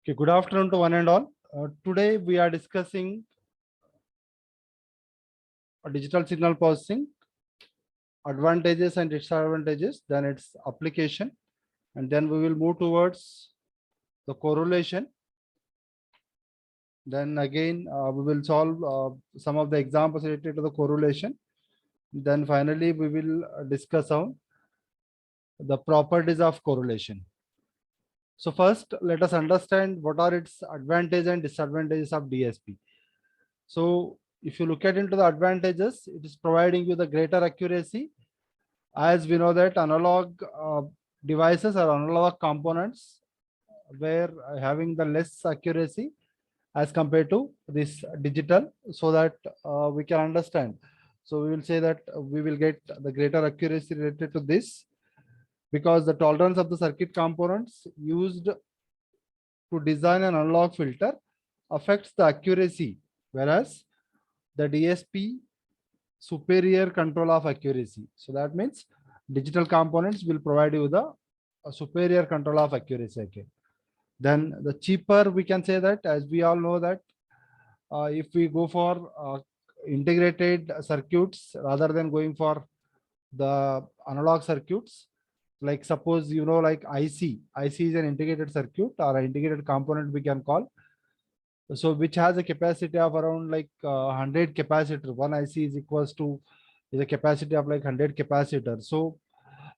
Okay, good afternoon to one and all. Today we are discussing digital signal processing, advantages and disadvantages, then its application, and then we will move towards the correlation. Then again, we will solve some of the examples related to the correlation. Then finally, we will discuss on the properties of correlation. So first, let us understand what are its advantages and disadvantages of DSP. So if you look at into the advantages, it is providing you the greater accuracy. As we know that analog devices or analog components were having the less accuracy as compared to this digital, so that we can understand. So we will say that we will get the greater accuracy related to this, because the tolerance of the circuit components used to design an analog filter affects the accuracy, whereas the DSP superior control of accuracy. So that means digital components will provide you the superior control of accuracy again. Then the cheaper, we can say that, as we all know that if we go for integrated circuits rather than going for the analog circuits, like suppose like IC is an integrated circuit or an integrated component we can call, so which has a capacity of around like 100 capacitor. One IC is equals to is a capacity of like 100 capacitor. So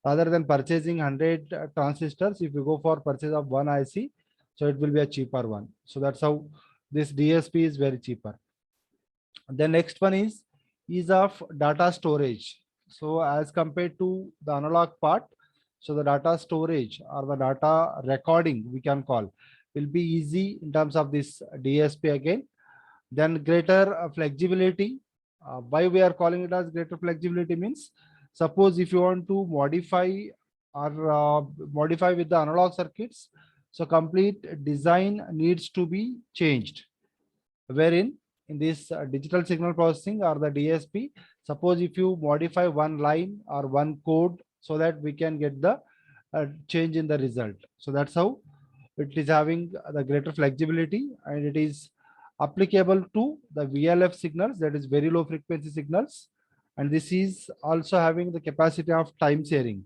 rather than purchasing 100 transistors, if you go for purchase of one IC, so it will be a cheaper one. So that's how this DSP is very cheaper. The next one is ease of data storage. So as compared to the analog part, so the data storage or the data recording we can call will be easy in terms of this DSP again. Then greater flexibility. Why we are calling it as greater flexibility means, suppose if you want to modify or modify with the analog circuits, so complete design needs to be changed. Wherein in this digital signal processing or the DSP, suppose if you modify one line or one code, so that we can get the change in the result. So that's how it is having the greater flexibility, and it is applicable to the VLF signals, that is very low frequency signals. And this is also having the capacity of time sharing.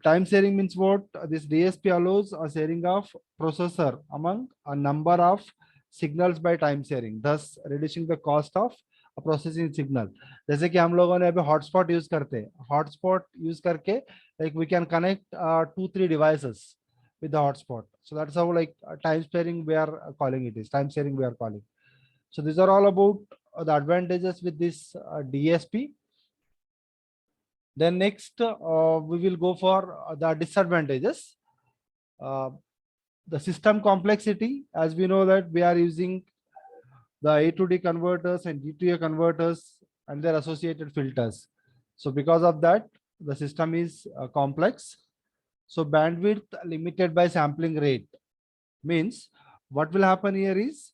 Time sharing means what? This DSP allows a sharing of processor among a number of signals by time sharing, thus reducing the cost of a processing signal. जैसे कि हम लोगों ने अभी hotspot use करते हैं, hotspot use करके like we can connect 2-3 devices with the hotspot. So that's how like time sharing we are calling it is time sharing we are calling. So these are all about the advantages with this DSP. Then next we will go for the disadvantages. The system complexity, as we know that we are using the A to D converters and D to A converters and their associated filters. So because of that, the system is complex. So bandwidth limited by sampling rate means what will happen here is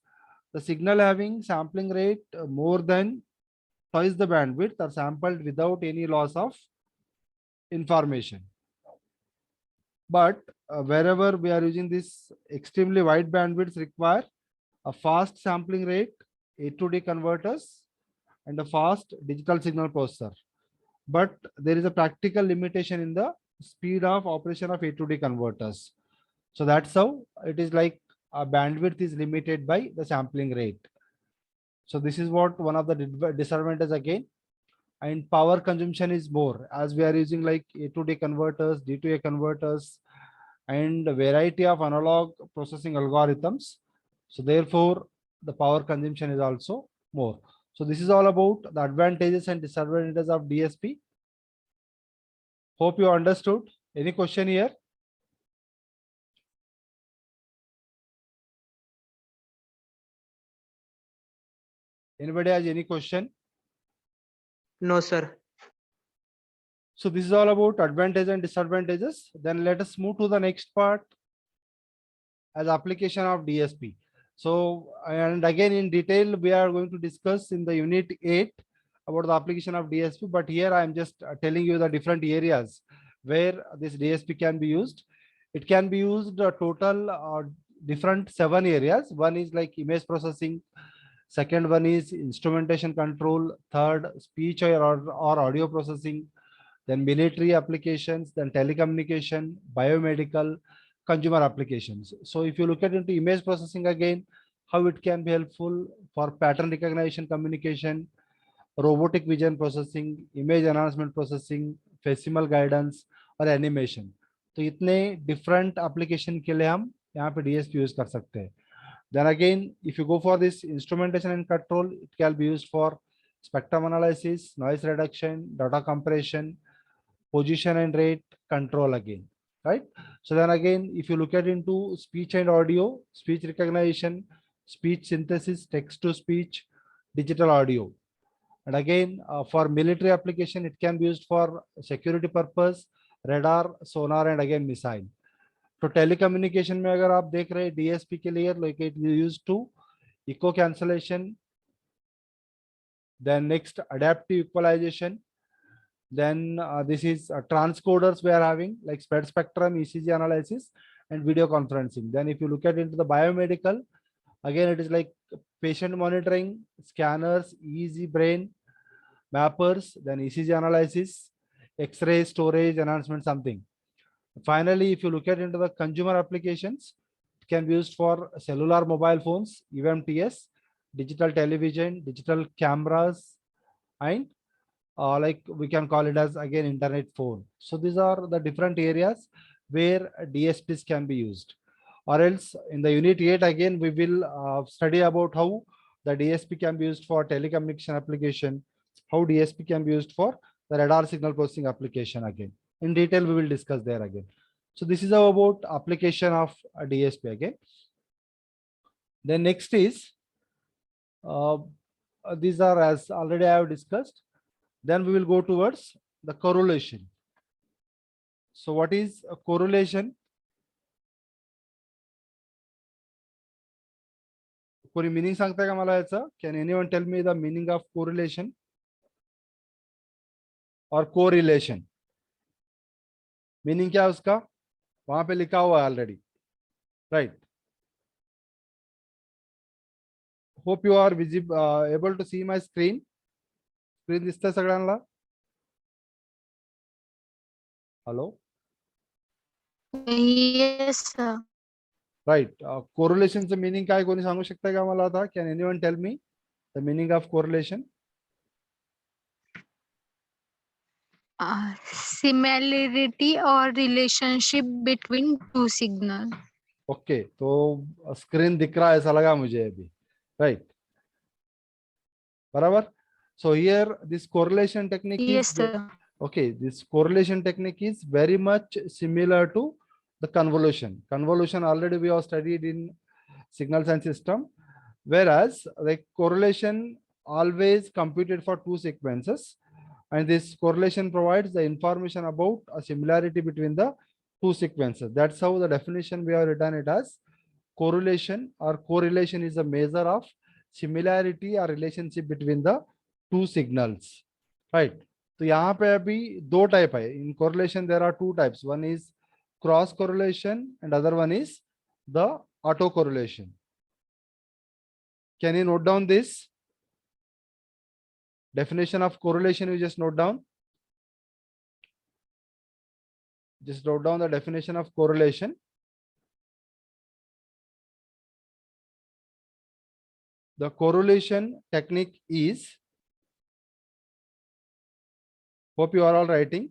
the signal having sampling rate more than twice the bandwidth are sampled without any loss of information. But wherever we are using this extremely wide bandwidths require a fast sampling rate, A to D converters, and a fast digital signal processor. But there is a practical limitation in the speed of operation of A to D converters. So that's how it is like a bandwidth is limited by the sampling rate. So this is what one of the disadvantages again. And power consumption is more, as we are using like A to D converters, D to A converters, and a variety of analog processing algorithms. So therefore, the power consumption is also more. So this is all about the advantages and disadvantages of DSP. Hope you understood. Any question here? Anybody has any question? No, sir. So this is all about advantages and disadvantages. Then let us move to the next part as application of DSP. So, and again in detail, we are going to discuss in the unit 8 about the application of DSP. But here I am just telling you the different areas where this DSP can be used. It can be used total different 7 areas. One is like image processing, second one is instrumentation control, third speech or audio processing, then military applications, then telecommunication, biomedical, consumer applications. So if you look at into image processing again, how it can be helpful for pattern recognition communication, robotic vision processing, image enhancement processing, facsimile guidance और animation. तो इतने different application के लिए हम यहाँ पे DSP use कर सकते हैं. Then again, if you go for this instrumentation and control, it can be used for spectrum analysis, noise reduction, data compression, position and rate control again, right? So then again, if you look at into speech and audio, speech recognition, speech synthesis, text to speech, digital audio. And again, for military application, it can be used for security purpose, radar, sonar, and again missile. तो telecommunication में अगर आप देख रहे हैं DSP के लिए like it used to echo cancellation, then next adaptive equalization, then this is transcoders we are having like spread spectrum, ECG analysis, and video conferencing. Then if you look at into the biomedical, again it is like patient monitoring, scanners, EEG brain mappers, then ECG analysis, X-ray storage enhancement, something. Finally, if you look at into the consumer applications, it can be used for cellular mobile phones, UMTS, digital television, digital cameras, and like we can call it as again internet phone. So these are the different areas where DSPs can be used. Or else in the unit 8 again we will study about how the DSP can be used for telecommunication application, how DSP can be used for the radar signal processing application again. In detail we will discuss there again. So this is about application of a DSP again. Then next is these are as already I have discussed. Then we will go towards the correlation. So what is a correlation? कोई meaning सांगता का मला याचा? Can anyone tell me the meaning of correlation or correlation? Meaning क्या है उसका? वहां पे लिखा हुआ है already, right? Hope you are visible, able to see my screen. Screen दिसतंय सगळ्यांना? Hello? Yes, sir. Right. Correlation चं meaning काय कोणी सांगू शकता का मला आता? Can anyone tell me the meaning of correlation? Similarity or relationship between two signals. Okay, तो स्क्रीन दिख रहा है ऐसा लगा मुझे अभी, right? बराबर. So here this correlation technique Yes, is sir. okay. This correlation technique is very much similar to the convolution. Convolution already we have studied in signal science system, whereas the correlation always computed for two sequences, and this correlation provides the information about a similarity between the two sequences. That's how the definition we have written it as correlation, or correlation is a measure of similarity or relationship between the two signals, right? तो यहाँ पे अभी दो type है. In correlation there are two types. One is cross correlation and other one is the autocorrelation. Can you note down this definition of correlation? You just note down. Just note down the definition of correlation. The correlation technique is, hope you are all writing.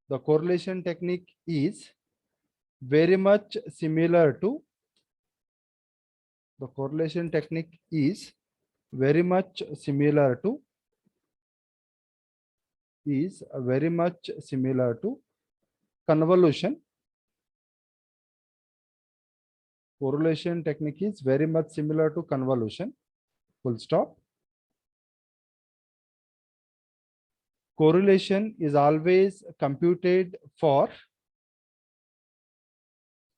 The correlation technique is very much similar to, the correlation technique is very much similar to, is very much similar to convolution. Correlation technique is very much similar to convolution. Full stop. Correlation is always computed for,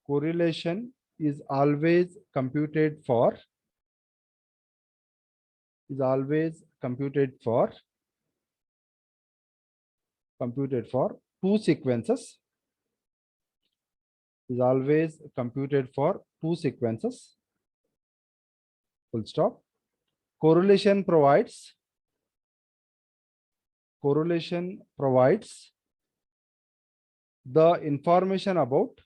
correlation is always computed for, is always computed for two sequences, is always computed for 2 sequences. Full stop. Correlation provides the information about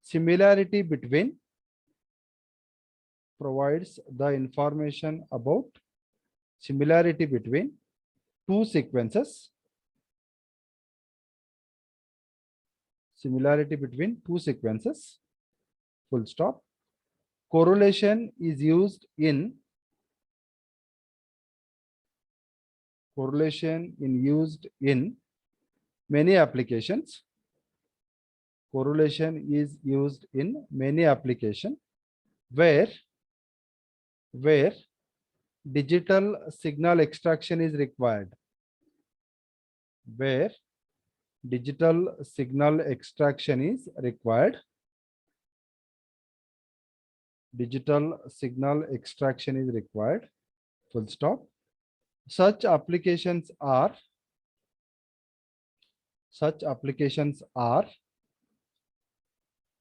similarity between two sequences. Full stop. Correlation is used in many applications. Correlation is used in many applications where digital signal extraction is required. Where digital signal extraction is required. Full stop. Such applications are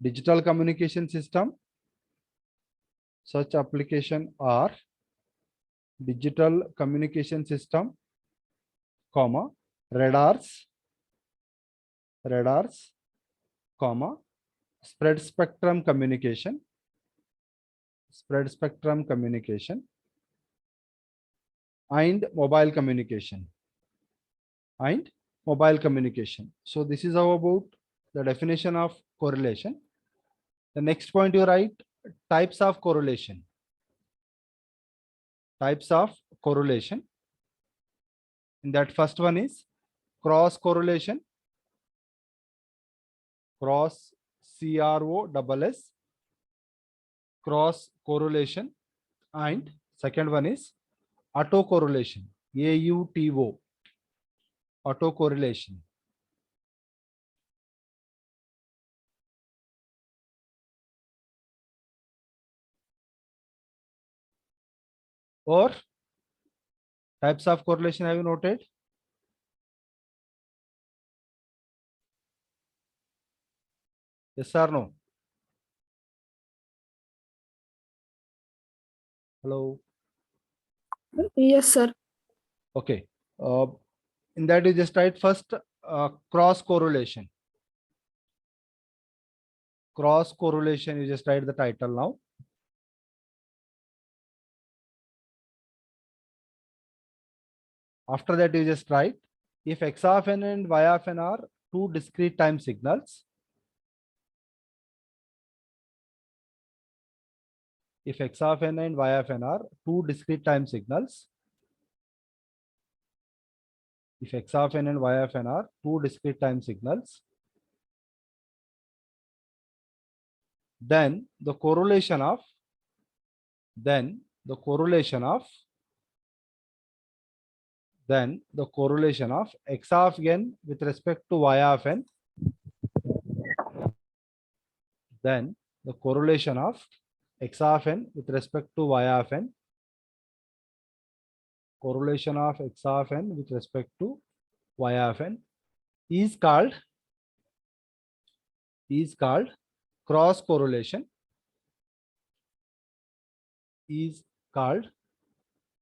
digital communication system. Such application are digital communication system, comma, radars, comma, spread spectrum communication, and mobile communication. So this is how about the definition of correlation. The next point you write types of correlation. In that first one is cross correlation. Cross, CROSS, cross correlation. And second one is autocorrelation, AUTO, autocorrelation. Or types of correlation have you noted? Yes or no? Hello. Yes, sir. Okay. In that you just write first cross correlation. Cross correlation, you just write the title now. After that you just write if X of n and Y of n are two discrete time signals. If X of n and Y of n are two discrete time signals. If X of n and Y of n are two discrete time signals, then the correlation of X of n with respect to Y of n, then the correlation of X of n with respect to Y of n, correlation of X of n with respect to Y of n is called cross correlation. Is called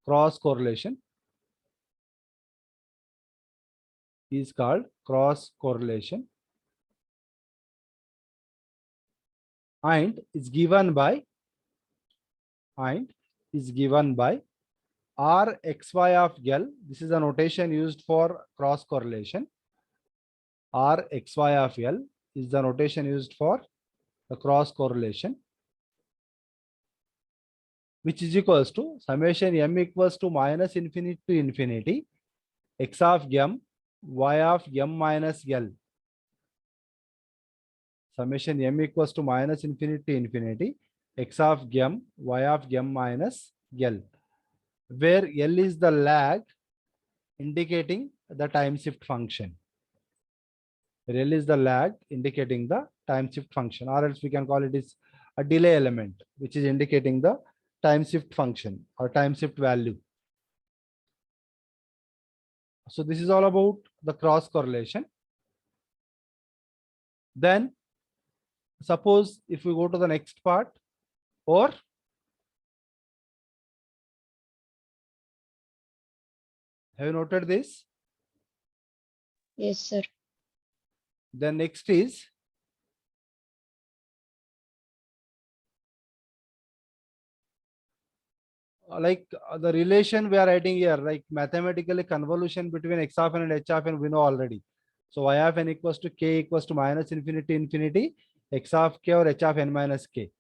cross correlation. Is called cross correlation. And is given by Rxy of L. This is a notation used for cross correlation. Rxy of L is the notation used for the cross correlation, which is equals to summation m equals to minus infinity to infinity X of m Y of m minus L. Summation m equals to minus infinity to infinity X of m Y of m minus L, where L is the lag indicating the time shift function. L is the lag indicating the time shift function, or else we can call it is a delay element, which is indicating the time shift function or time shift value. So this is all about the cross correlation. Then suppose if we go to the next part, or have you noted this? Yes, sir. Then next is the relation we are writing here, like mathematically convolution between x of n and h of n we know already. So y of n equals to k equals to minus infinity infinity x of k or h of n minus k.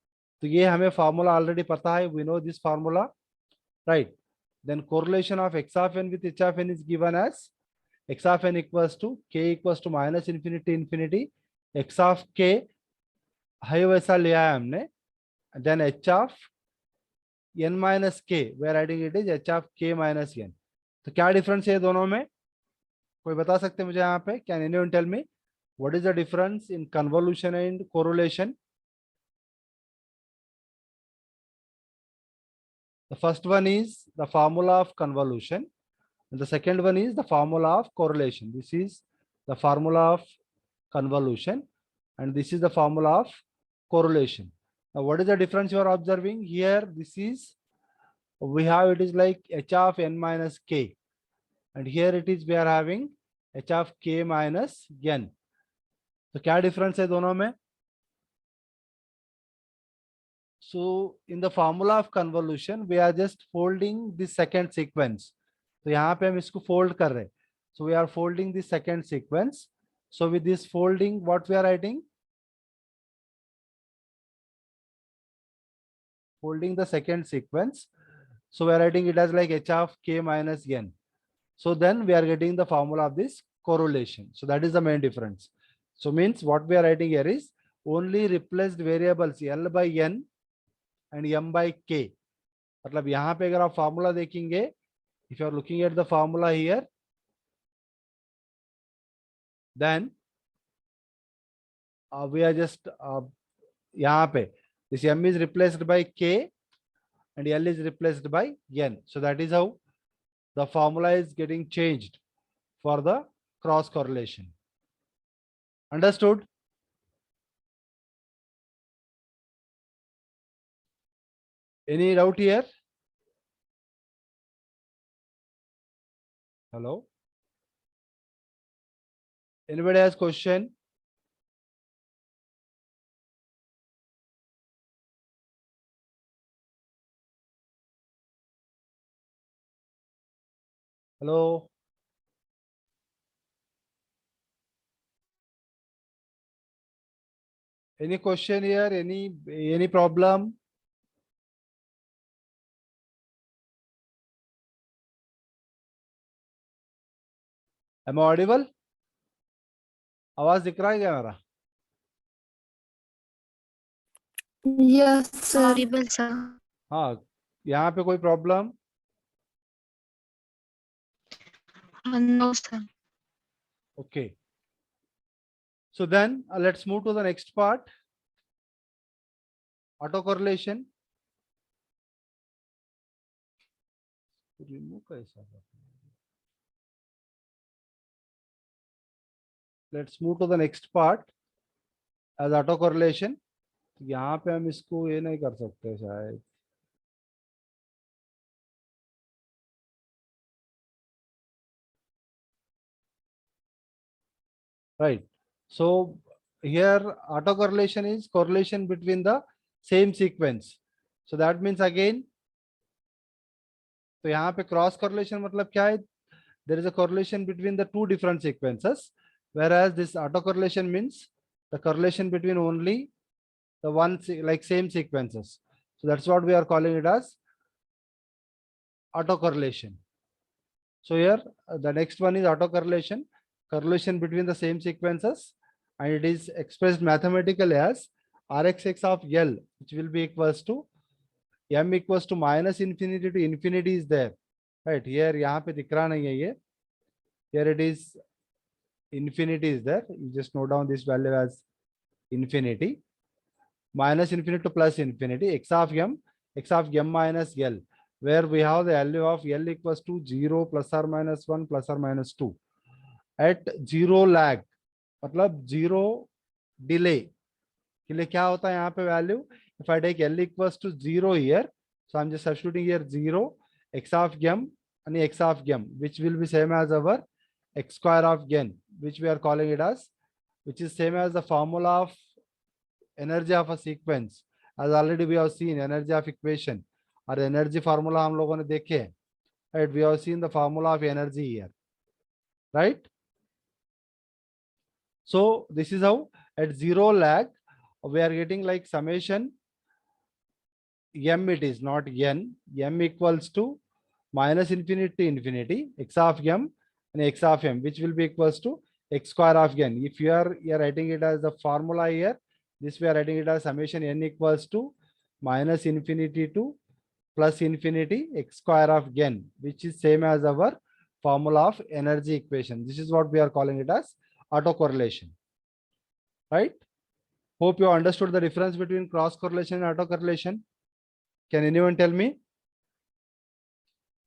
तो ये हमें formula already पता है, we know this formula, right? Then correlation of x of n with h of n is given as x of n equals to k equals to minus infinity infinity x of k है वैसा लिया है हमने, then h of n minus k, we are writing it is h of k minus n. तो क्या difference है दोनों में, कोई बता सकते हैं मुझे यहाँ पे? Can anyone tell me what is the difference in convolution and correlation? The first one is the formula of convolution, and the second one is the formula of correlation. This is the formula of convolution, and this is the formula of correlation. Now, what is the difference you are observing here? This is, we have, it is like h of n minus k, and here it is we are having h of k minus n. तो क्या difference है दोनों में? So in the formula of convolution, we are just folding the second sequence. तो यहाँ पे हम इसको fold कर रहे हैं. So we are folding the second sequence. So with this folding, what we are writing? Folding the second sequence. So we are writing it as like h of k minus n. So then we are getting the formula of this correlation. So that is the main difference. So means what we are writing here is only replaced variables L by n and m by k. मतलब यहाँ पे अगर आप formula देखेंगे, if you are looking at the formula here, then we are just यहाँ पे this m is replaced by k and L is replaced by n. So that is how the formula is getting changed for the cross correlation. Understood? Any doubt here? Hello? Anybody has question? Hello? Any question here? Any problem? Am I audible? आवाज दिख रहा है क्या मेरा? Yes, sir. Audible, sir. हाँ, यहाँ पे कोई problem? No, sir. Okay. So then let's move to the next part. Autocorrelation. Remove कैसा? Let's move to the next part as autocorrelation. यहाँ पे हम इसको ये नहीं कर सकते शायद. Right. So here autocorrelation is correlation between the same sequence. So that means again, तो यहाँ पे cross correlation मतलब क्या है? There is a correlation between the two different sequences, whereas this autocorrelation means the correlation between only the one like same sequences. So that's what we are calling it as autocorrelation. So here the next one is autocorrelation, correlation between the same sequences, and it is expressed mathematically as Rxx of L, which will be equals to m equals to minus infinity to infinity is there, right? Here यहाँ पे दिख रहा नहीं है ये. Here it is infinity is there. You just note down this value as infinity. Minus infinity to plus infinity. X of m minus L, where we have the value of L equals to 0 plus or minus 1 plus or minus 2. at zero lag, मतलब zero delay के लिए क्या होता है यहाँ पे value? If I take L equals to 0 here, so I'm just substituting here 0, x of m and x of m, which will be same as our x square of n, which we are calling it as, which is same as the formula of energy of a sequence. As already we have seen energy of equation और energy formula हम लोगों ने देखे हैं, right? We have seen the formula of energy here, right? So this is how at zero lag we are getting like summation m, it is not n, m equals to minus infinity to infinity x of m and x of m, which will be equals to x square of n. If you are writing it as the formula here, this we are writing it as summation n equals to minus infinity to plus infinity x square of n, which is same as our formula of energy equation. This is what we are calling it as autocorrelation, right? Hope you understood the difference between cross correlation and autocorrelation. Can anyone tell me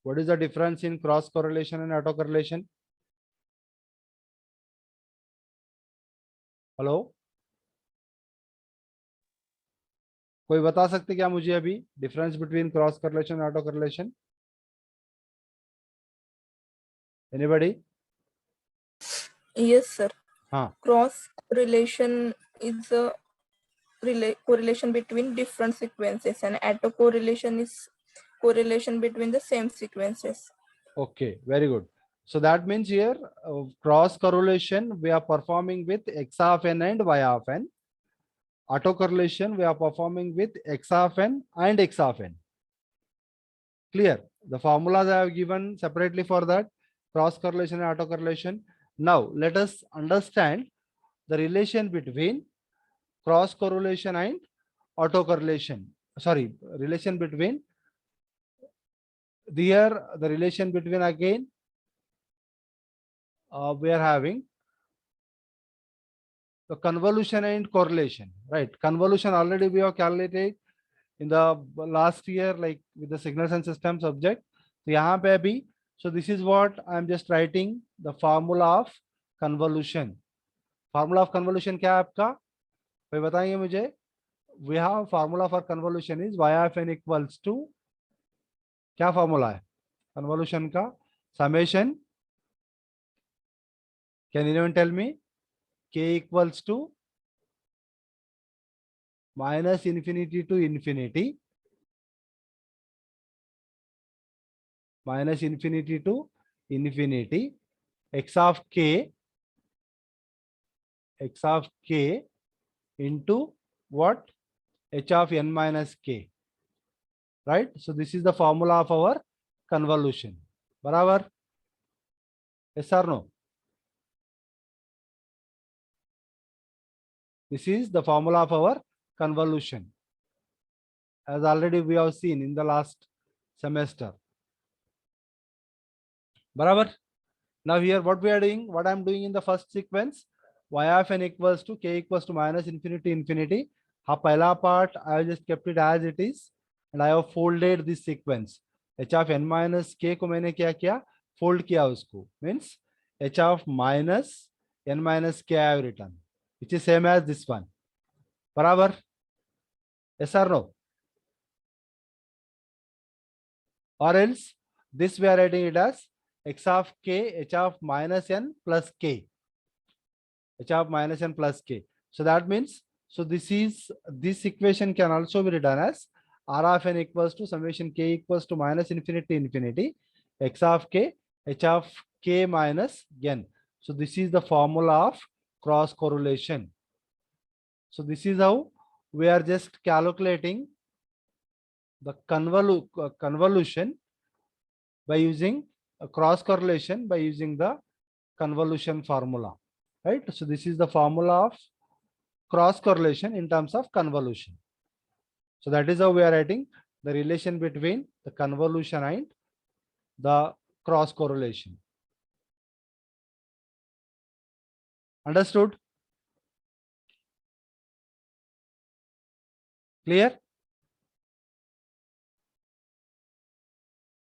what is the difference in cross correlation and autocorrelation? Hello, कोई बता सकते क्या मुझे अभी difference between cross correlation and autocorrelation? Anybody? Yes, sir. हाँ, Cross correlation is a correlation between different sequences, and autocorrelation is correlation between the same sequences. okay, very good. So that means here cross correlation we are performing with x of n and y of n. Autocorrelation we are performing with x of n and x of n. Clear? The formulas I have given separately for that, cross correlation and autocorrelation. Now let us understand the relation between cross correlation and autocorrelation. Sorry, relation between here, the relation between again we are having the convolution and correlation, right? Convolution already we have calculated in the last year, like with the signals and systems subject. So यहाँ पे अभी, so this is what I am just writing the formula of convolution. Formula of convolution क्या है आपका? कोई बताएंगे मुझे? We have formula for convolution is y of n equals to, क्या formula है convolution का? Summation. Can anyone tell me? K equals to minus infinity to infinity, minus infinity to infinity, x of k into what? H of n minus k, right? So this is the formula of our convolution. Barabar? Yes or no? This is the formula of our convolution, as already we have seen in the last semester. Barabar? Now here what we are doing, what I am doing in the first sequence, y of n equals to k equals to minus infinity infinity. Ha pehla part I have just kept it as it is and I have folded this sequence. H of n minus k को मैंने क्या किया? Fold किया उसको. Means h of minus n minus k I have written, which is same as this one. बराबर? Yes or no? Or else this we are writing it as x of k h of minus n plus k, h of minus n plus k. So that means, so this equation can also be written as r of n equals to summation k equals to minus infinity infinity x of k h of k minus n. So this is the formula of cross correlation. So this is how we are just calculating the convolution by using a cross correlation by using the convolution formula, right? So this is the formula of cross correlation in terms of convolution. So that is how we are writing the relation between the convolution and the cross correlation. Understood? Clear?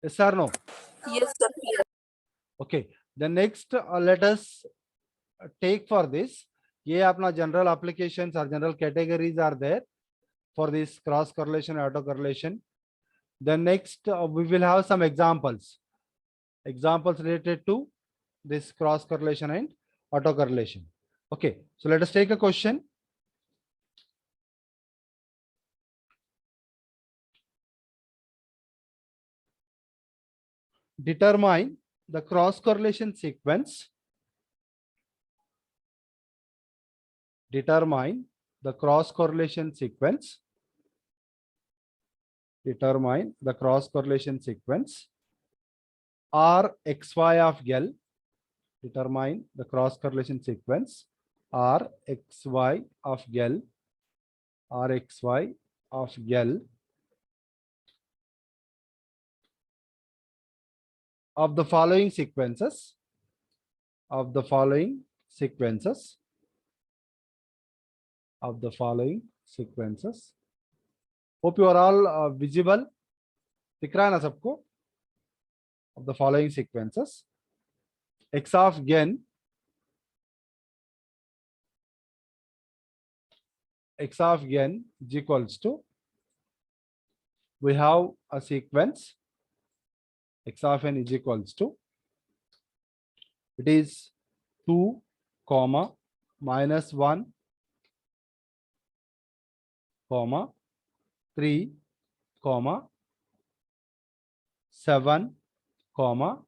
Yes or no? Yes, sir. Yes. Okay. The next, let us take for this, ये अपना general applications or general categories are there for this cross correlation, auto correlation. Then next we will have some examples related to this cross correlation and auto correlation. Okay, so let us take a question. Determine the cross correlation sequence. Determine the cross correlation sequence. Determine the cross correlation sequence Rxy of L. Determine the cross correlation sequence Rxy of L. Rxy of L of the following sequences. Of the following sequences. Of the following sequences. Hope you are all visible. दिख रहा है ना सबको? Of the following sequences. X of n. X of n is equals to, we have a sequence. X of n is equals to, it is 2, comma, minus 1, comma, 3, comma, 7, comma,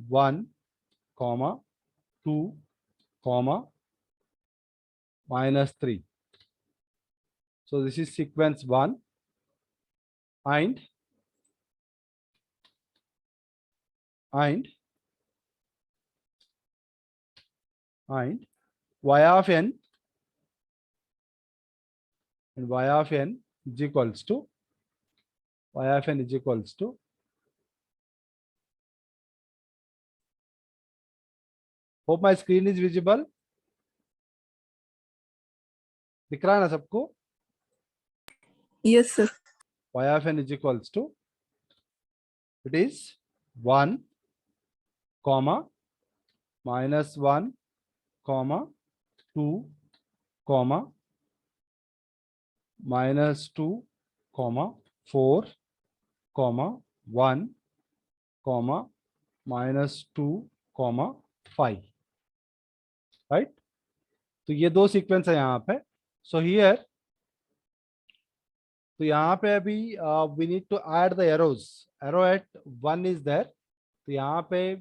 1, comma, 2, comma, minus 3. So this is sequence 1 and y of n and y of n is equals to, y of n is equals to, hope my screen is visible. दिख रहा है ना सबको? Yes, sir. Y of n is equals to, it is 1, comma, minus 1, comma, 2, comma, minus 2, comma, 4, comma, 1, comma, minus 2, comma, 5. Right? तो ये दो sequence है यहाँ पे. So here, तो यहाँ पे अभी we need to add the arrows. Arrow at 1 is there. तो यहाँ पे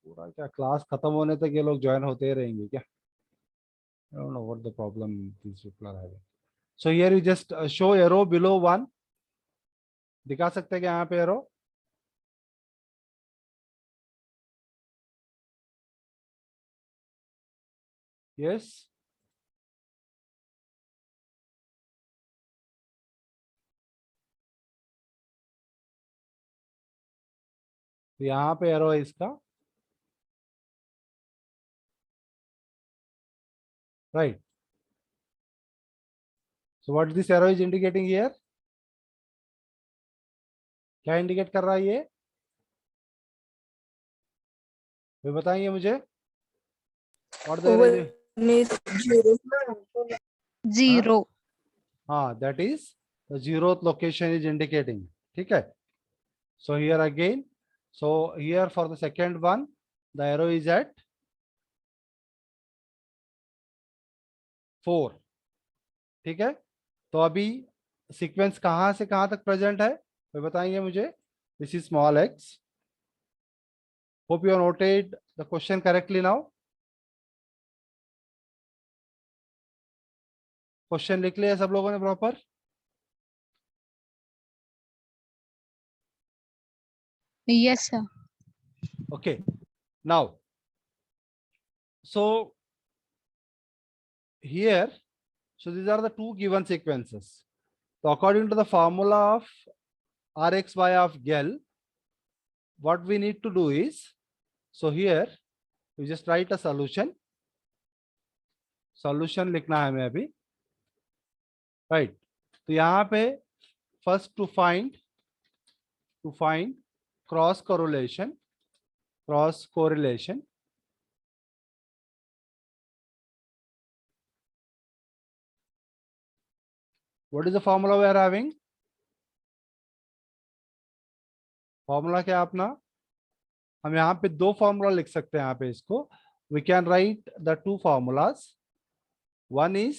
पूरा क्या क्लास खत्म होने तक ये लोग ज्वाइन होते ही रहेंगे क्या? I don't know what the problem these people are having. So here you just show arrow below 1. दिखा सकते हैं क्या यहाँ पे arrow? Yes. तो यहाँ पे arrow है इसका. Right. So what this arrow is indicating here? क्या इंडिकेट कर रहा है ये? वे बताएंगे मुझे? What the arrow is? One is 0. 0. हाँ, that is the 0th location is indicating. ठीक है? So here again, so here for the second one, the arrow is at 4. ठीक है? तो अभी सीक्वेंस कहाँ से कहाँ तक प्रेजेंट है? वे बताएंगे मुझे. This is small x. Hope you have noted the question correctly now. Question लिख लिया सब लोगों ने proper? Yes, sir. Okay. Now, so here, so these are the two given sequences. So according to the formula of Rxy of L, what we need to do is, so here we just write a solution. Solution लिखना है हमें अभी. Right. तो यहाँ पे first to find cross correlation. Cross correlation. What is the formula we are having? Formula क्या है अपना? हम यहाँ पे दो फॉर्मूला लिख सकते हैं यहाँ पे इसको. We can write the two formulas. One is,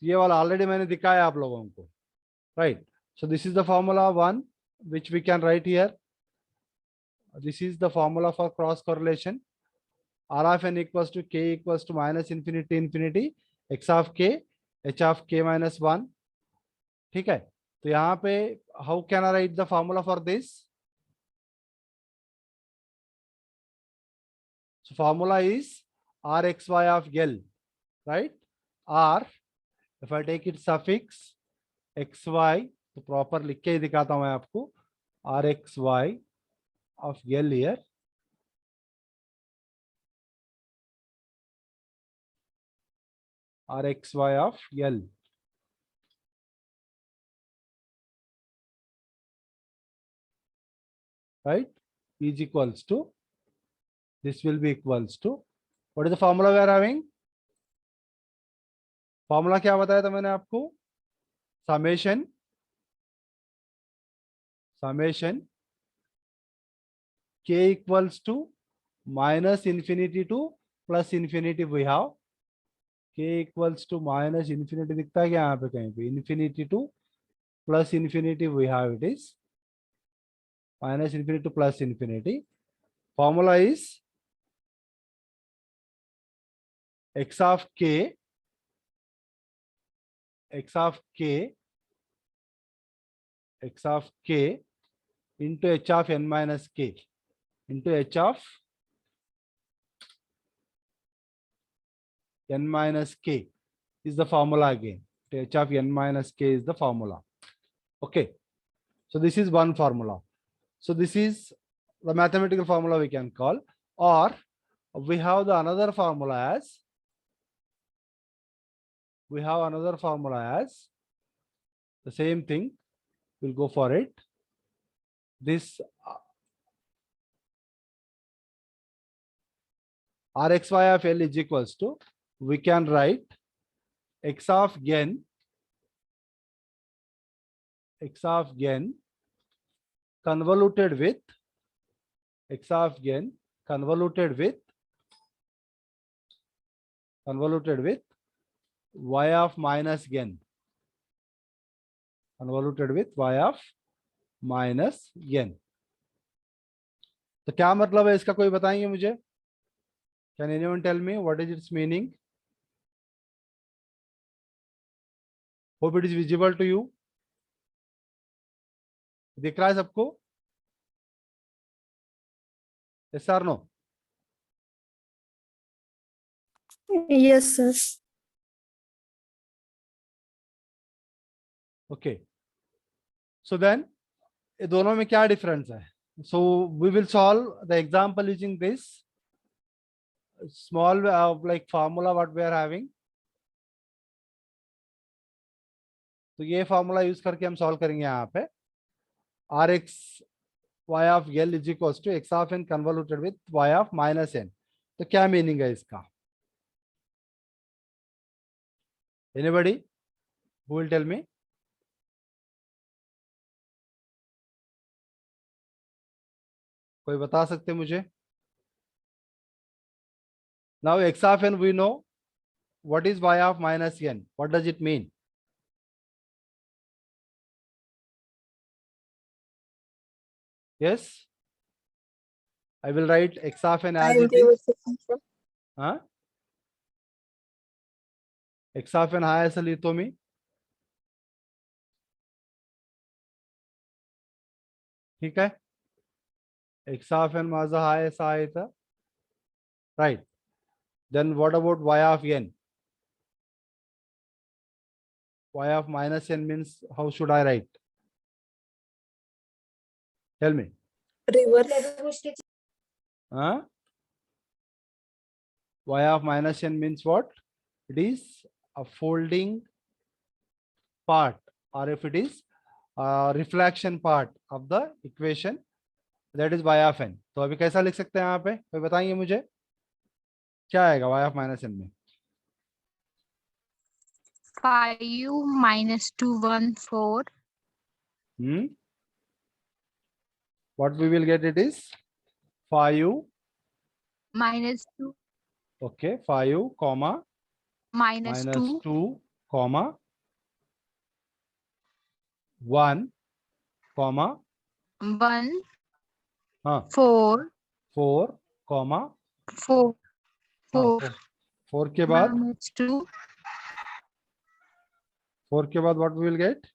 ये वाला ऑलरेडी मैंने दिखाया आप लोगों को, right? So this is the formula one which we can write here. This is the formula for cross correlation. R of n equals to k equals to minus infinity infinity x of k h of k minus 1. ठीक है, तो यहाँ पे how can I write the formula for this? So formula is rxy of L, right? R, if I take it suffix xy, तो proper लिख के ही दिखाता हूं मैं आपको. rxy of L here. rxy of L. Right? Is equals to, this will be equals to, what is the formula we are having? Formula क्या बताया था मैंने आपको? Summation k equals to minus infinity to plus infinity. We have k equals to minus infinity दिखता है क्या यहाँ पे कहीं पे? Infinity to plus infinity we have, it is minus infinity to plus infinity. Formula is x of k into h of n minus k into h of n minus k is the formula again. H of n minus k is the formula. Okay, so this is one formula. So this is the mathematical formula we can call, or we have the another formula as, the same thing. We'll go for it. This rxy of L is equals to, we can write x of n convoluted with y of minus n. तो क्या मतलब है इसका, कोई बताएंगे मुझे? Can anyone tell me what is its meaning? Hope it is visible to you. दिख रहा है सबको? Yes or no? Yes, sir. Okay. So then, ये दोनों में क्या difference है? So we will solve the example using this small like formula what we are having. तो ये formula use करके हम solve करेंगे यहाँ पे. Rx y of L is equals to x of n convoluted with y of minus n. तो क्या meaning है इसका? Anybody who will tell me? कोई बता सकते मुझे? Now x of n we know. What is y of minus n? What does it mean? Yes, I will write x of n as it is. Huh? X of n हा असं लिहितो मी. ठीक आहे. x of n माझा हा असा आहे तर, right? Then what about y of n? Y of minus n means how should I write? Tell me. Reverse. Huh? Y of minus n means what? It is a folding part, or if it is reflection part of the equation, that is y of n। तो अभी कैसा लिख सकते हैं यहाँ पे, कोई बताएंगे मुझे क्या आएगा y ऑफ माइनस n में? 5 minus 2 1 4 What we will get, it is 5, minus 2 okay, 5 comma minus minus 2 2 comma 1 comma 1 हाँ 4 4 comma 4 हाँ 4 4 के बाद minus 2 4 के बाद what we will get,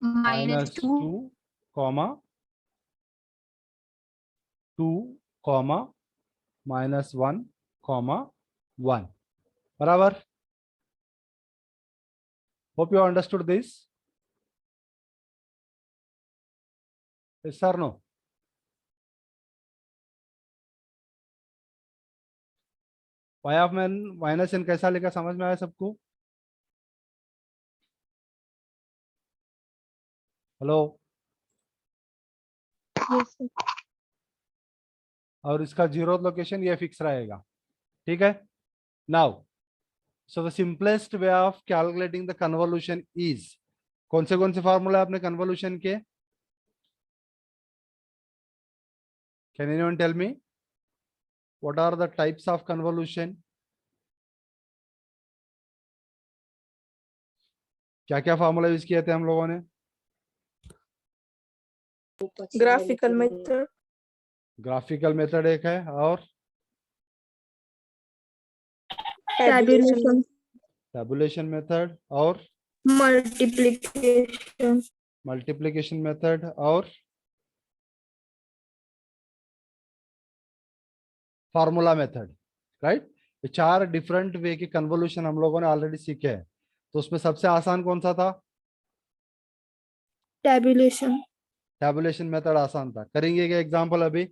minus 2 2 comma 2 comma minus 1 comma 1, बराबर? Hope you understood this. Yes or no? y of minus n कैसा लिखा, समझ में आया सबको? हेलो? Yes, sir. और इसका जीरो लोकेशन ये फिक्स रहेगा, ठीक है? Now so the simplest way of calculating the convolution is, कौन से फॉर्मूला आपने कन्वोल्यूशन के? Can anyone tell me what are the types of convolution? क्या क्या फॉर्मूला यूज किए थे हम लोगों ने? ग्राफिकल मेथड, ग्राफिकल मेथड एक है, और tabulation, टेबुलेशन मेथड, और multiplication, मल्टीप्लिकेशन मेथड, और फार्मूला मेथड, राइट? ये 4 डिफरेंट वे के कन्वोल्यूशन हम लोगों ने ऑलरेडी सीखे हैं। तो उसमें सबसे आसान कौन सा था? tabulation. टेबुलेशन मेथड आसान था। करेंगे क्या एग्जांपल अभी?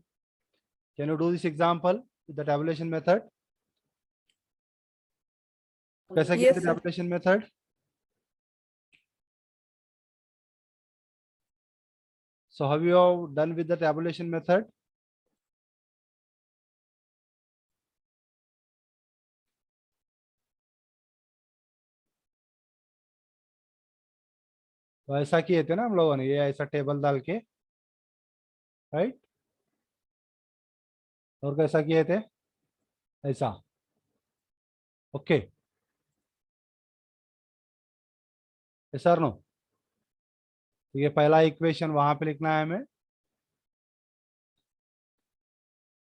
Can you do this example with the tabulation method? कैसे किया Yes, sir. Tabulation method? So have you all done with the tabulation method? तो ऐसा किए थे ना हम लोगों ने, ये ऐसा टेबल डाल के, राइट? और कैसा किए थे? ऐसा, ओके, सर नो? तो ये पहला इक्वेशन वहां पे लिखना है हमें,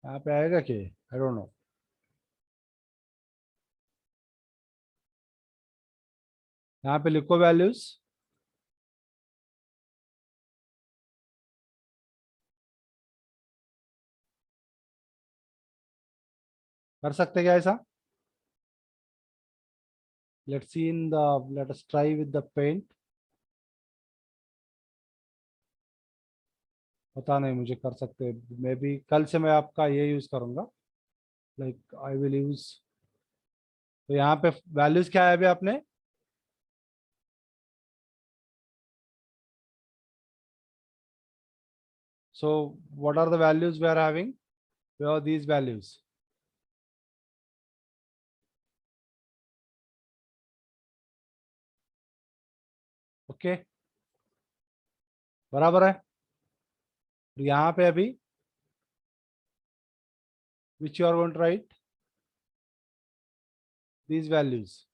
यहाँ पे आएगा कि आई डोंट नो। यहाँ पे लिखो वैल्यूज, कर सकते क्या ऐसा? Let's see in the, let us try with the paint. पता नहीं, मुझे कर सकते, मे बी कल से मैं आपका ये यूज करूंगा, लाइक आई विल यूज। तो यहाँ पे वैल्यूज क्या है अभी आपने? So what are the values we are having? We have these values. Okay, बराबर है? यहाँ पे अभी which you are going to write these values.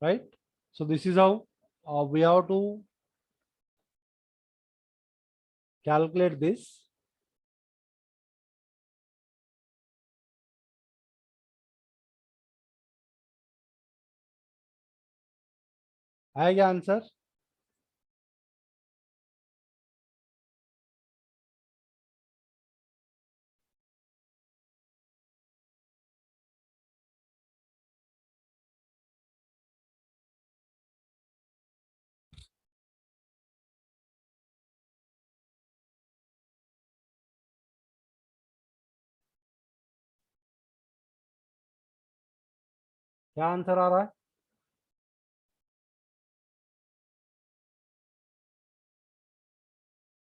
Right? So this is how we have to calculate this. आएगा answer? क्या answer आ रहा है?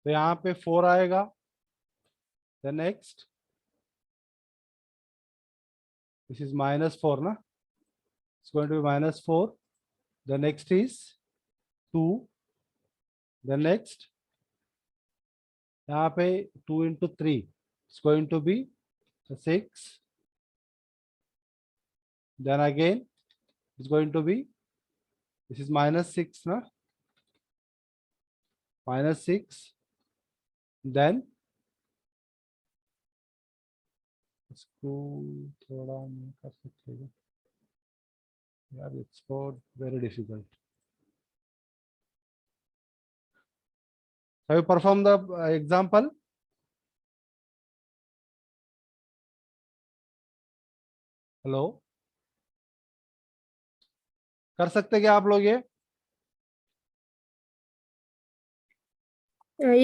तो यहाँ पे 4 आएगा. The next, this is -4 ना, it's going to be -4. The next is 2. The next, यहाँ पे 2 into 3, it's going to be 6. Then again, it's going to be, this is -6 na, -6. Then इसको थोड़ा नहीं कर सकते क्या? यार it's very difficult. Have you performed the example? Hello, कर सकते क्या आप लोग ये?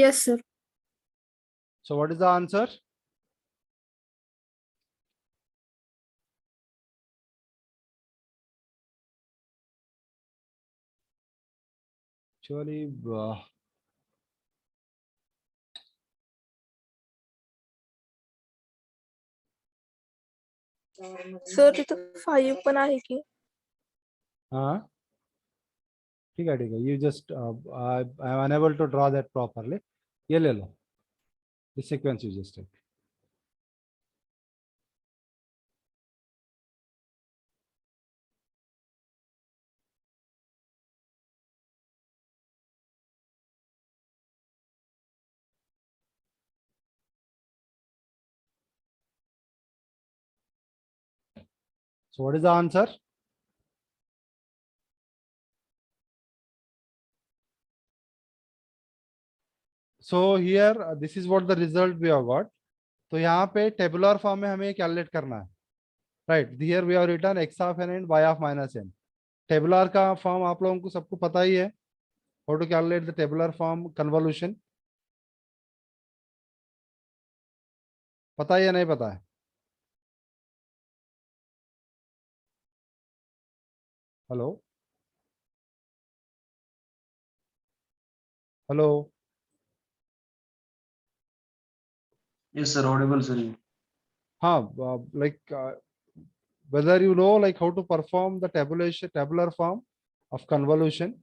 Yes, sir. So what is the answer? Actually, sir तिथं 5 पण आहे की? हाँ ठीक है, you just I am unable to draw that properly. ये ले लो, this sequence you just take. So what is the answer? So here this is what the result we have got. तो यहाँ पे टेबुलर फॉर्म में हमें calculate करना है, right. Here we have written x of n and y of -n. Tabular का form आप लोगों को सबको पता ही है. How to calculate the tabular form convolution, पता है या नहीं पता है? Hello hello. Yes, sir. Audible, sir. हाँ, like whether you know like how to perform the tabular form of convolution.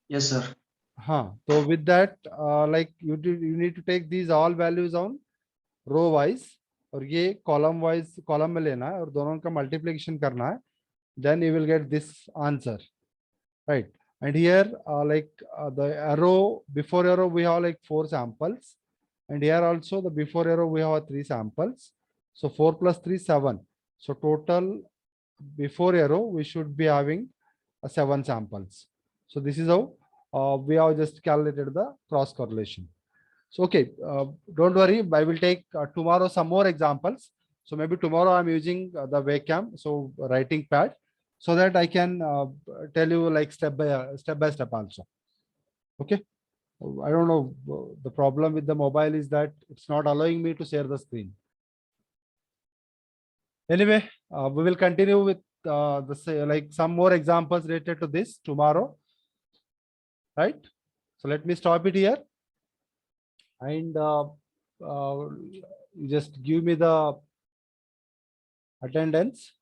Yes, sir. हाँ, तो with that like you need to take these all values on row wise और ये column wise column में लेना है और दोनों का multiplication करना है. Then you will get this answer, right? And here like the arrow, before arrow we have like 4 samples, and here also the before arrow we have 3 samples. So 4 plus 3 7. So total before arrow we should be having 7 samples. So this is how we have just calculated the cross correlation. So okay, don't worry, I will take tomorrow some more examples. So maybe tomorrow I'm using the webcam, so writing pad, so that I can tell you like step by step also. Okay. I don't know, the problem with the mobile is that it's not allowing me to share the screen. Anyway, we will continue with like some more examples related to this tomorrow, right? So let me stop it here, and you just give me the attendance.